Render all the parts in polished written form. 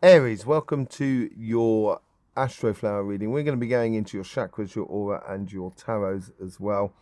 Aries, welcome to your Astroflower reading. We're going to be going into your chakras, your aura, and your tarots as well.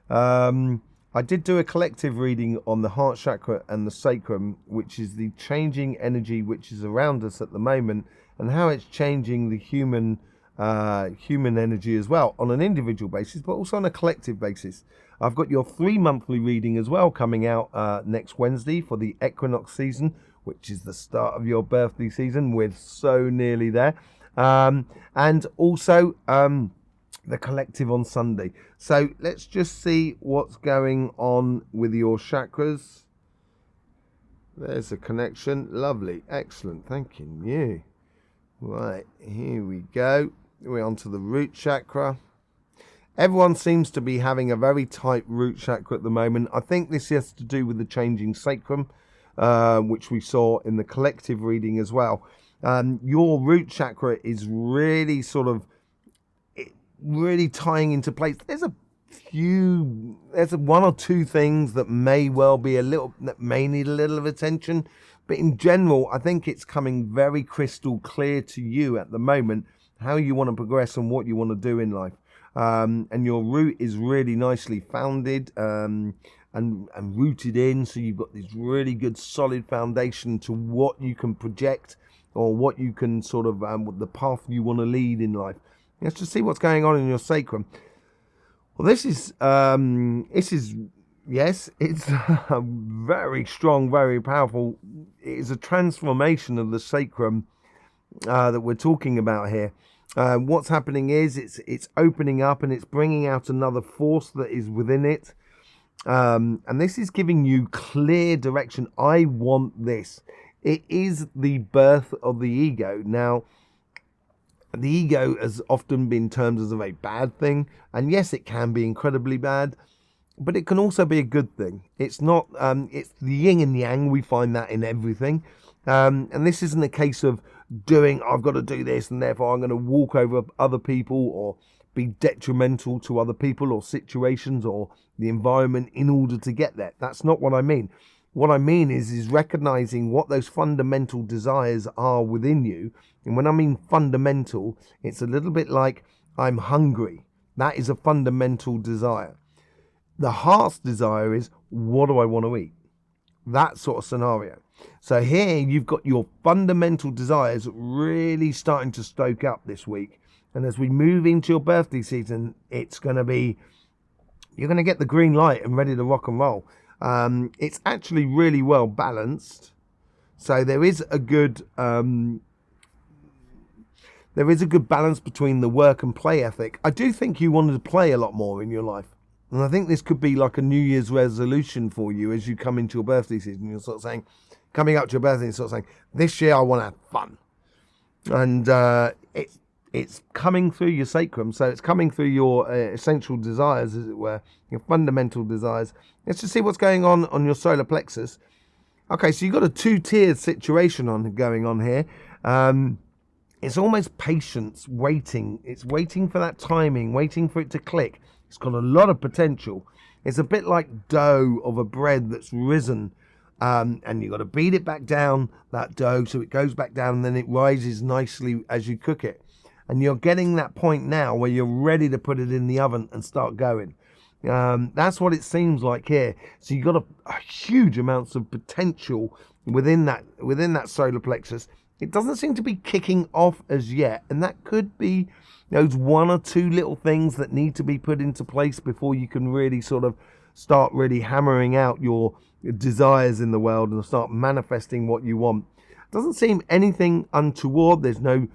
I did do a collective reading on the heart chakra and the sacrum, which is the changing energy which is around us at the moment, and how it's changing the human energy as well, on an individual basis, but also on a collective basis. I've got your 3 monthly reading as well coming out next Wednesday for the equinox season, which is the start of your birthday season. We're so nearly there. And also the collective on Sunday. So let's just see what's going on with your chakras. There's a connection. Lovely. Excellent. Thank you. Right, here we go. We're on to the root chakra. Everyone seems to be having a very tight root chakra at the moment. I think this has to do with the changing sacrum, which we saw in the collective reading as well. Your root chakra is really really tying into place. There's one or two things that may well be that may need a little of attention, but in general, I think it's coming very crystal clear to you at the moment how you want to progress and what you want to do in life. And your root is really nicely founded and rooted in, so you've got this really good solid foundation to what you can project, or what you can the path you want to lead in life. Let's just see what's going on in your sacrum. Well, this is yes, it's very strong, very powerful. It is a transformation of the sacrum that we're talking about here. What's happening is it's opening up and it's bringing out another force that is within it. And this is giving you clear direction. I want this. It is the birth of the ego. Now, the ego has often been termed as a very bad thing. And yes, it can be incredibly bad, but it can also be a good thing. It's not, it's the yin and yang. We find that in everything. And this isn't a case of I've got to do this, and therefore I'm going to walk over other people or be detrimental to other people or situations or the environment in order to get there. That's not what I mean. What I mean is recognizing what those fundamental desires are within you. And when I mean fundamental, it's a little bit like I'm hungry. That is a fundamental desire. The heart's desire is, what do I want to eat? That sort of scenario. So here you've got your fundamental desires really starting to stoke up this week. And as we move into your birthday season, it's going to be, you're going to get the green light and ready to rock and roll. It's actually really well balanced. So there is a good balance between the work and play ethic. I do think you wanted to play a lot more in your life. And I think this could be like a New Year's resolution for you as you come into your birthday season. You're sort of saying, coming up to your birthday, you're sort of saying, this year I want to have fun. And it's coming through your sacrum, so it's coming through your essential desires, as it were, your fundamental desires. Let's just see what's going on your solar plexus. Okay, so you've got a two-tiered situation going on here. It's almost patience, waiting. It's waiting for that timing, waiting for it to click. It's got a lot of potential. It's a bit like dough of a bread that's risen, and you've got to beat it back down, that dough, so it goes back down and then it rises nicely as you cook it. And you're getting that point now where you're ready to put it in the oven and start going. That's what it seems like here. So you've got a huge amounts of potential within that solar plexus. It doesn't seem to be kicking off as yet, and that could be those one or two little things that need to be put into place before you can really start really hammering out your desires in the world and start manifesting what you want. It doesn't seem anything untoward. There's no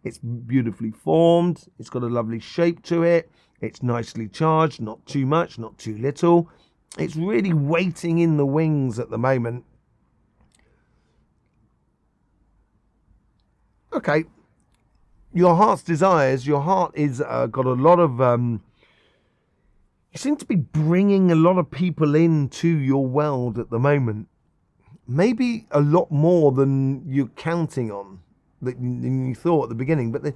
it's beautifully formed. It's got a lovely shape to it. It's nicely charged, not too much, not too little. It's really waiting in the wings at the moment. Okay, your heart's desires. Your heart is got a lot of. You seem to be bringing a lot of people into your world at the moment. Maybe a lot more than you're counting on, than you thought at the beginning. But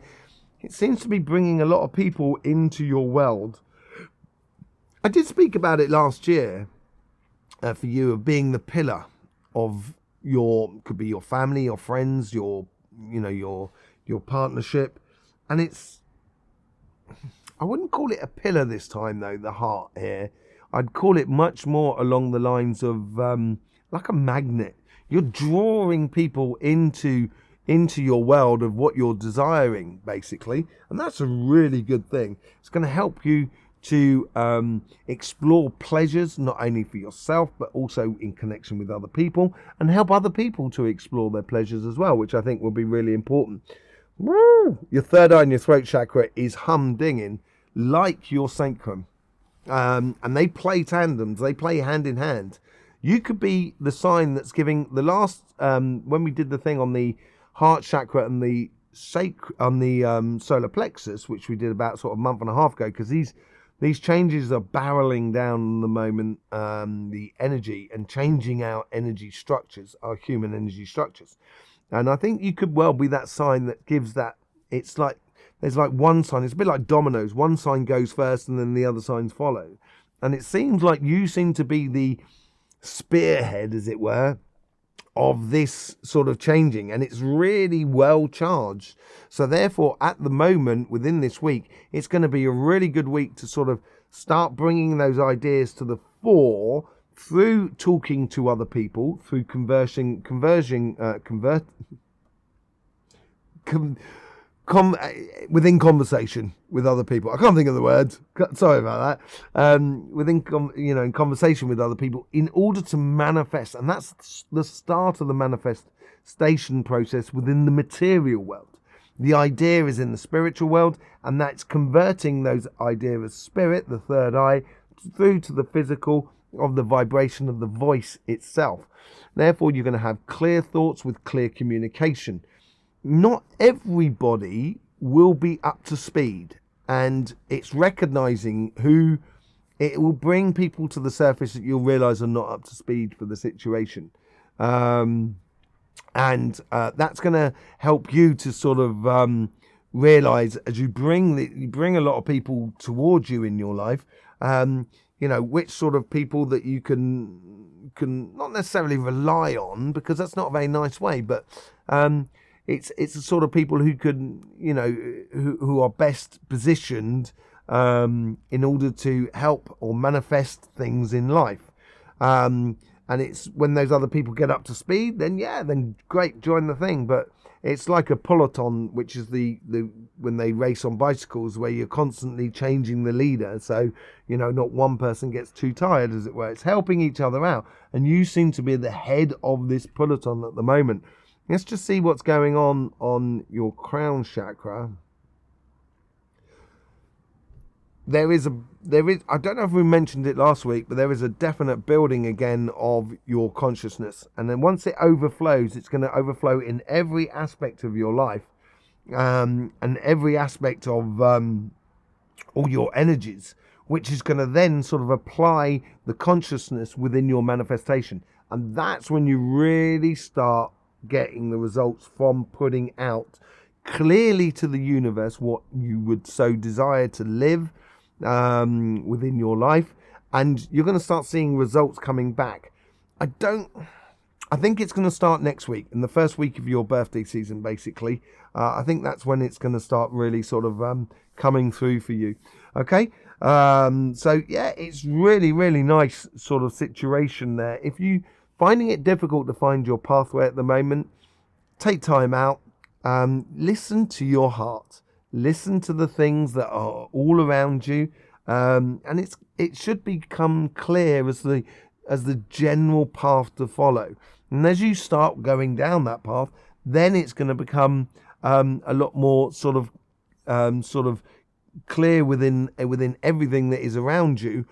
it seems to be bringing a lot of people into your world. I did speak about it last year for you, of being the pillar of could be your family, your friends, your partnership. And I wouldn't call it a pillar this time though, the heart here. I'd call it much more along the lines of like a magnet. You're drawing people into your world of what you're desiring, basically, and that's a really good thing. It's going to help you to explore pleasures, not only for yourself but also in connection with other people, and help other people to explore their pleasures as well, which I think will be really important. Woo! Your third eye and your throat chakra is humdinging like your sacrum, and they play tandems, they play hand in hand. You could be the sign that's giving the last when we did the thing on the heart chakra and the solar plexus, which we did about sort of a month and a half ago, because these changes are barreling down at the moment, the energy, and changing our energy structures, our human energy structures. And I think you could well be that sign that gives that. It's like there's like one sign. It's a bit like dominoes. One sign goes first and then the other signs follow. And it seems like you seem to be the spearhead, as it were, of this sort of changing, and it's really well charged. So therefore, at the moment, within this week, it's going to be a really good week to sort of start bringing those ideas to the fore through talking to other people, through within conversation with other people. I can't think of the words. Sorry about that. In conversation with other people in order to manifest, and that's the start of the manifestation process within the material world. The idea is in the spiritual world, and that's converting those ideas of spirit, the third eye, through to the physical of the vibration of the voice itself. Therefore, you're going to have clear thoughts with clear communication. Not everybody will be up to speed, and it's recognizing who it will bring people to the surface that you'll realize are not up to speed for the situation. And that's going to help you to sort of realize, as you bring a lot of people towards you in your life, which sort of people that you can not necessarily rely on, because that's not a very nice way, but it's the sort of people who can, who are best positioned in order to help or manifest things in life. And it's when those other people get up to speed, then great, join the thing. But it's like a peloton, which is the when they race on bicycles, where you're constantly changing the leader. So, not one person gets too tired, as it were. It's helping each other out. And you seem to be the head of this peloton at the moment. Let's just see what's going on your crown chakra. There is, I don't know if we mentioned it last week, but there is a definite building again of your consciousness. And then once it overflows, it's going to overflow in every aspect of your life, and every aspect of all your energies, which is going to then sort of apply the consciousness within your manifestation. And that's when you really start getting the results from putting out clearly to the universe what you would so desire to live within your life, and you're going to start seeing results coming back. I think it's going to start next week, in the first week of your birthday season, basically. I think that's when it's going to start really sort of coming through for you. Okay, so yeah, it's really, really nice sort of situation there. If you finding it difficult to find your pathway at the moment, take time out, listen to your heart, listen to the things that are all around you, and it should become clear as the general path to follow. And as you start going down that path, then it's going to become a lot more sort of clear within everything that is around you,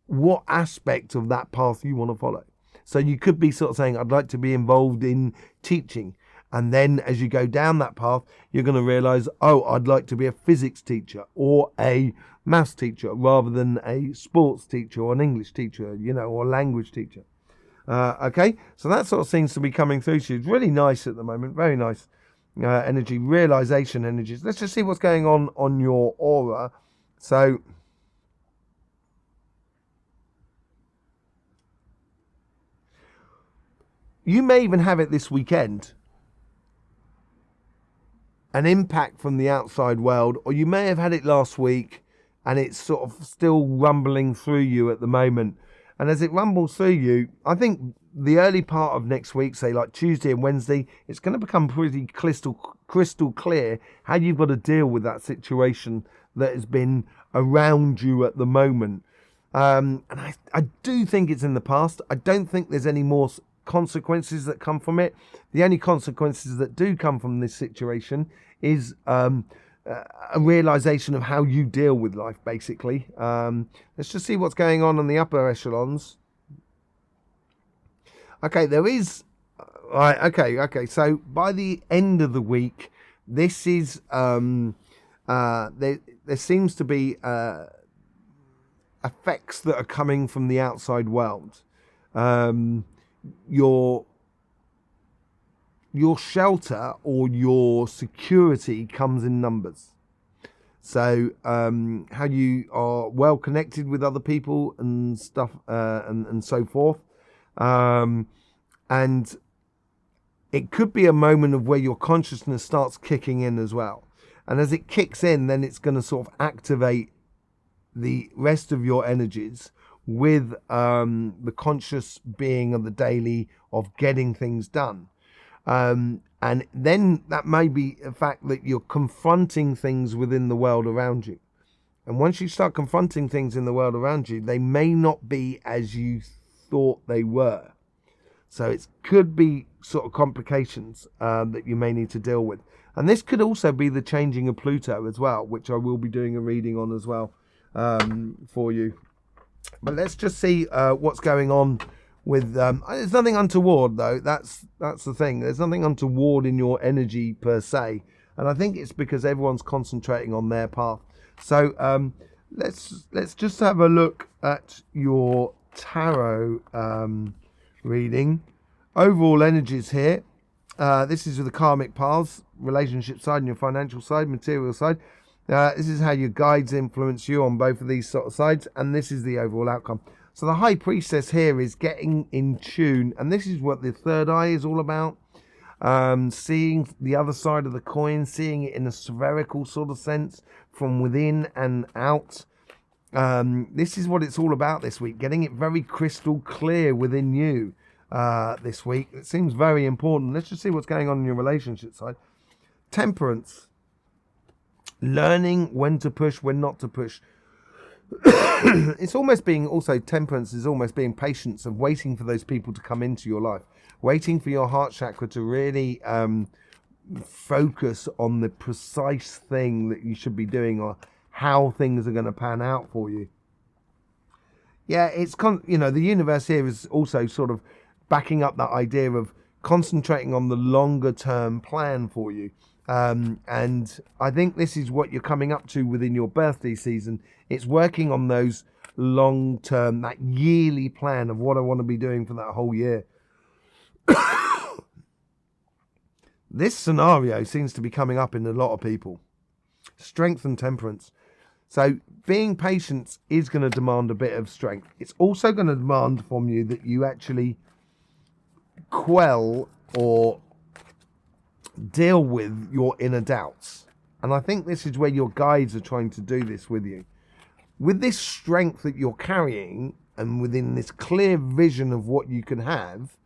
what aspect of that path you want to follow. So you could be sort of saying, I'd like to be involved in teaching. And then as you go down that path, you're going to realize, I'd like to be a physics teacher or a maths teacher rather than a sports teacher or an English teacher, or a language teacher. Okay, so that sort of seems to be coming through to you. It's really nice at the moment, very nice energy, realization energies. Let's just see what's going on your aura. So you may even have it this weekend, an impact from the outside world, or you may have had it last week and it's sort of still rumbling through you at the moment. And as it rumbles through you, I think the early part of next week, say like Tuesday and Wednesday, it's going to become pretty crystal clear how you've got to deal with that situation that has been around you at the moment. And I do think it's in the past. I don't think there's any more consequences that come from it. The only consequences that do come from this situation is a realization of how you deal with life, basically. Let's just see what's going on the upper echelons. Okay, there is... Right, okay. So by the end of the week, this is... there seems to be effects that are coming from the outside world. Your shelter or your security comes in numbers. So how you are well connected with other people and stuff and so forth. And it could be a moment of where your consciousness starts kicking in as well. And as it kicks in, then it's going to sort of activate the rest of your energies with the conscious being of the daily of getting things done. And then that may be the fact that you're confronting things within the world around you. And once you start confronting things in the world around you, they may not be as you thought they were. So it could be sort of complications that you may need to deal with. And this could also be the changing of Pluto as well, which I will be doing a reading on as well for you. But let's just see what's going on with... there's nothing untoward, though. That's the thing. There's nothing untoward in your energy per se. And I think it's because everyone's concentrating on their path. So let's just have a look at your tarot reading. Overall energies here. This is with the karmic paths, relationship side and your financial side, material side. This is how your guides influence you on both of these sort of sides, and this is the overall outcome. So the High Priestess here is getting in tune, and this is what the third eye is all about. Seeing the other side of the coin, seeing it in a spherical sort of sense, from within and out. This is what it's all about this week, getting it very crystal clear within you. This week. It seems very important. Let's just see what's going on in your relationship side. Temperance. Learning when to push, when not to push. It's almost being also temperance is almost being patience of waiting for those people to come into your life. Waiting for your heart chakra to really focus on the precise thing that you should be doing or how things are going to pan out for you. Yeah, it's the universe here is also sort of backing up that idea of concentrating on the longer term plan for you. And I think this is what you're coming up to within your birthday season. It's working on those long term, that yearly plan of what I want to be doing for that whole year. This scenario seems to be coming up in a lot of people. Strength and temperance. So being patient is going to demand a bit of strength. It's also going to demand from you that you actually quell or deal with your inner doubts. And I think this is where your guides are trying to do this with you. With this strength that you're carrying and within this clear vision of what you can have,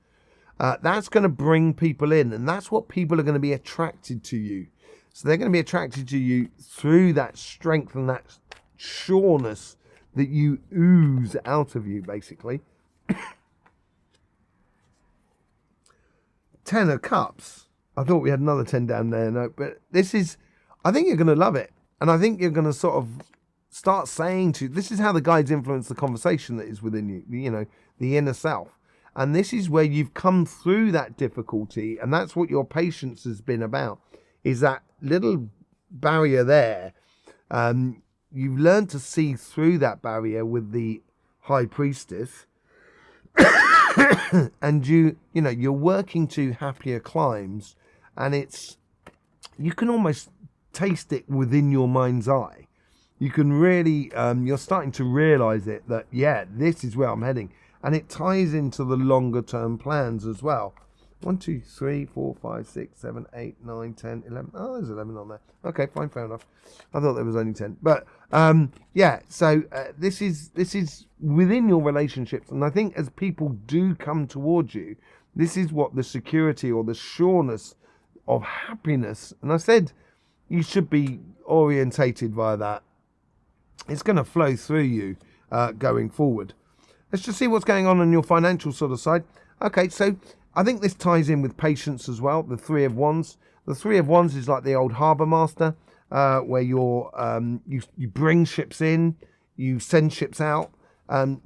that's going to bring people in, and that's what people are going to be attracted to you. So they're going to be attracted to you through that strength and that sureness that you ooze out of you, basically. 10 of Cups. I thought we had another 10 down there. No, but this is... I think you're going to love it. And I think you're going to sort of start saying to... This is how the guides influence the conversation that is within you. You know, the inner self. And this is where you've come through that difficulty. And that's what your patience has been about. Is that little barrier there. You've learned to see through that barrier with the High Priestess. And you're working to happier climes, and you can almost taste it within your mind's eye. You can really you're starting to realize it, that this is where I'm heading, and it ties into the longer term plans as well. 1, 2, 3, 4, 5, 6, 7, 8, 9, 10, 11. Oh, there's 11 on there. Okay, fine, fair enough. I thought there was only 10. But yeah, so this is within your relationships. And I think as people do come towards you, this is what the security or the sureness of happiness. And I said you should be orientated by that. It's going to flow through you going forward. Let's just see what's going on your financial sort of side. Okay, so I think this ties in with patience as well, the Three of Wands. The Three of Wands is like the old harbour master, where you bring ships in, you send ships out.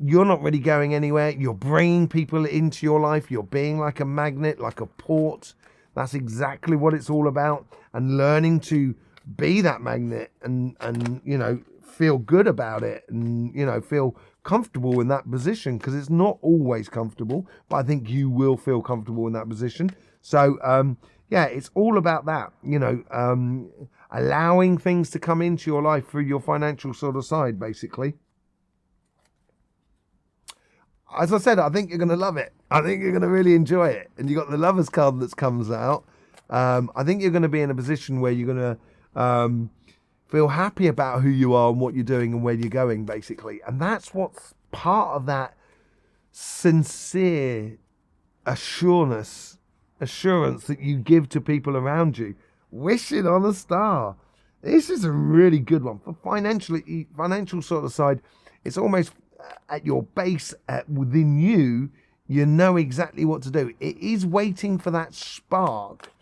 You're not really going anywhere. You're bringing people into your life. You're being like a magnet, like a port. That's exactly what it's all about. And learning to be that magnet and you know, feel good about it and, you know, feel comfortable in that position, because it's not always comfortable, but I think you will feel comfortable in that position. So yeah, it's all about that, you know, allowing things to come into your life through your financial sort of side, basically. As I said, I think you're going to love it. I think you're going to really enjoy it. And you got the Lovers card that comes out. I think you're going to be in a position where you're going to feel happy about who you are and what you're doing and where you're going, basically. And that's what's part of that sincere assurance that you give to people around you. Wishing on a star. This is a really good one. For financial sort of side, it's almost at your base, within you, you know exactly what to do. It is waiting for that spark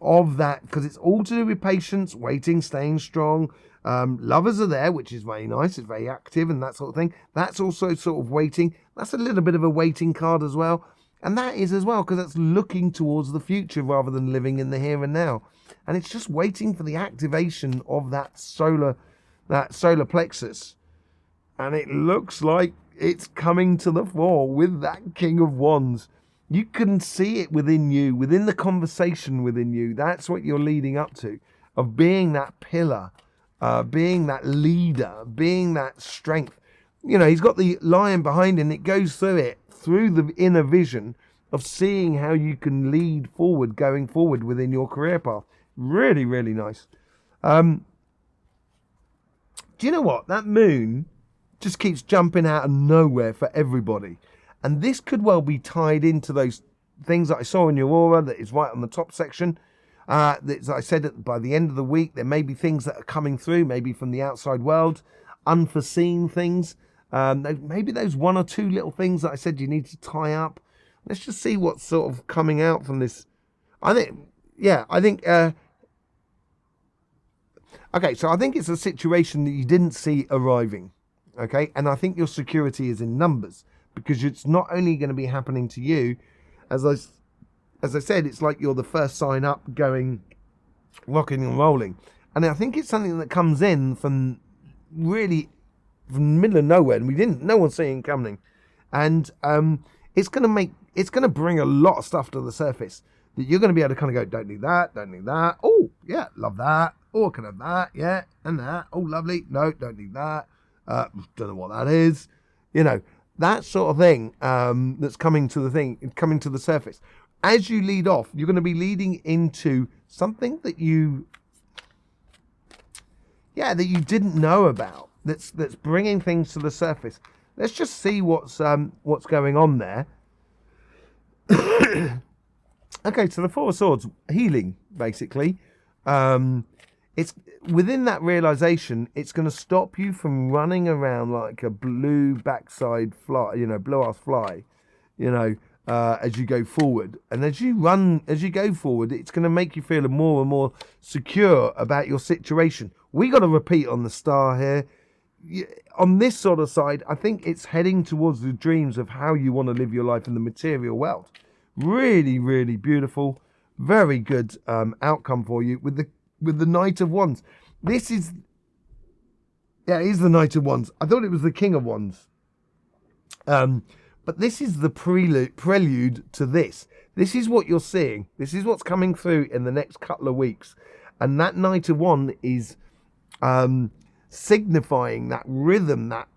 of that, because it's all to do with patience, waiting, staying strong. Lovers are there, which is very nice. It's very active and that sort of thing. That's also sort of waiting. That's a little bit of a waiting card as well. And that is as well, because that's looking towards the future rather than living in the here and now. And it's just waiting for the activation of that solar plexus. And it looks like it's coming to the fore with that King of Wands. You can see it within you, within the conversation within you. That's what you're leading up to, of being that pillar, being that leader, being that strength. You know, he's got the lion behind him. It goes through the inner vision of seeing how you can lead forward, going forward within your career path. Really, really nice. Do you know what? That moon just keeps jumping out of nowhere for everybody. And this could well be tied into those things that I saw in your aura that is right on the top section. As I said, by the end of the week, there may be things that are coming through, maybe from the outside world, unforeseen things. Maybe those one or two little things that I said you need to tie up. Let's just see what's sort of coming out from this. Okay, so I think it's a situation that you didn't see arriving. Okay, and I think your security is in numbers, because it's not only going to be happening to you, as I said, it's like you're the first sign up, going, rocking and rolling. And I think it's something that comes in from really from the middle of nowhere, and no one's seeing it coming. And it's going to bring a lot of stuff to the surface that you're going to be able to kind of go, don't need that. Oh, yeah, love that. Oh, I can have that, yeah, and that. Oh, lovely. No, don't need that. Don't know what that is. You know, that sort of thing that's coming to the surface. As you lead off, you're going to be leading into something that you didn't know about. That's bringing things to the surface. Let's just see what's going on there. Okay, so the Four of Swords, healing, basically. It's within that realization, it's going to stop you from running around like a blue backside fly, blue ass fly, as you go forward. And as you go forward, it's going to make you feel more and more secure about your situation. We got to repeat on the star here. On this sort of side, I think it's heading towards the dreams of how you want to live your life in the material world. Really, really beautiful. Very good outcome for you with the Knight of Wands. This is, it is the Knight of Wands. I thought it was the King of Wands. But this is the prelude to this. This is what you're seeing. This is what's coming through in the next couple of weeks. And that Knight of Wands is signifying that rhythm, that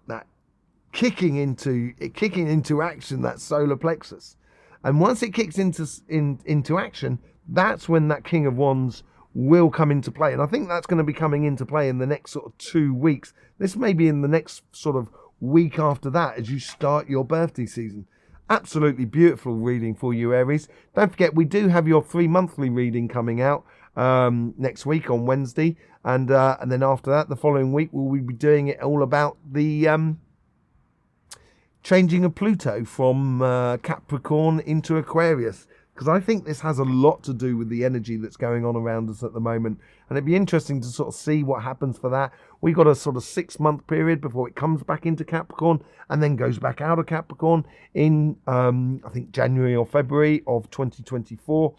kicking into action, that solar plexus. And once it kicks into action, that's when that King of Wands will come into play. And I think that's going to be coming into play in the next sort of 2 weeks. This may be in the next sort of week after that as you start your birthday season. Absolutely beautiful reading for you, Aries. Don't forget, we do have your 3 monthly reading coming out next week on Wednesday. And then after that, the following week, we'll be doing it all about the changing of Pluto from Capricorn into Aquarius, because I think this has a lot to do with the energy that's going on around us at the moment, and it'd be interesting to sort of see what happens for that. We've got a sort of 6-month period before it comes back into Capricorn and then goes back out of Capricorn in I think January or February of 2024.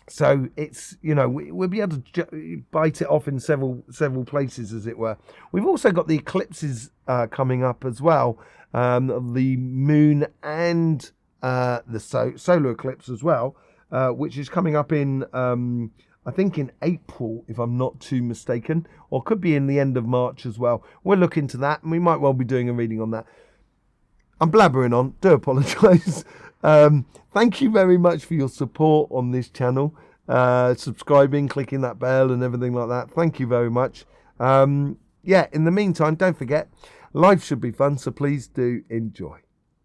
So it's, you know, we'll be able to bite it off in several places, as it were. We've also got the eclipses coming up as well, the moon and the solar eclipse as well, which is coming up in, I think in April, if I'm not too mistaken, or could be in the end of March as well. We'll look into that, and we might well be doing a reading on that. I'm blabbering on, do apologise. Thank you very much for your support on this channel, subscribing, clicking that bell and everything like that. Thank you very much. Yeah, in the meantime, don't forget, life should be fun, so please do enjoy.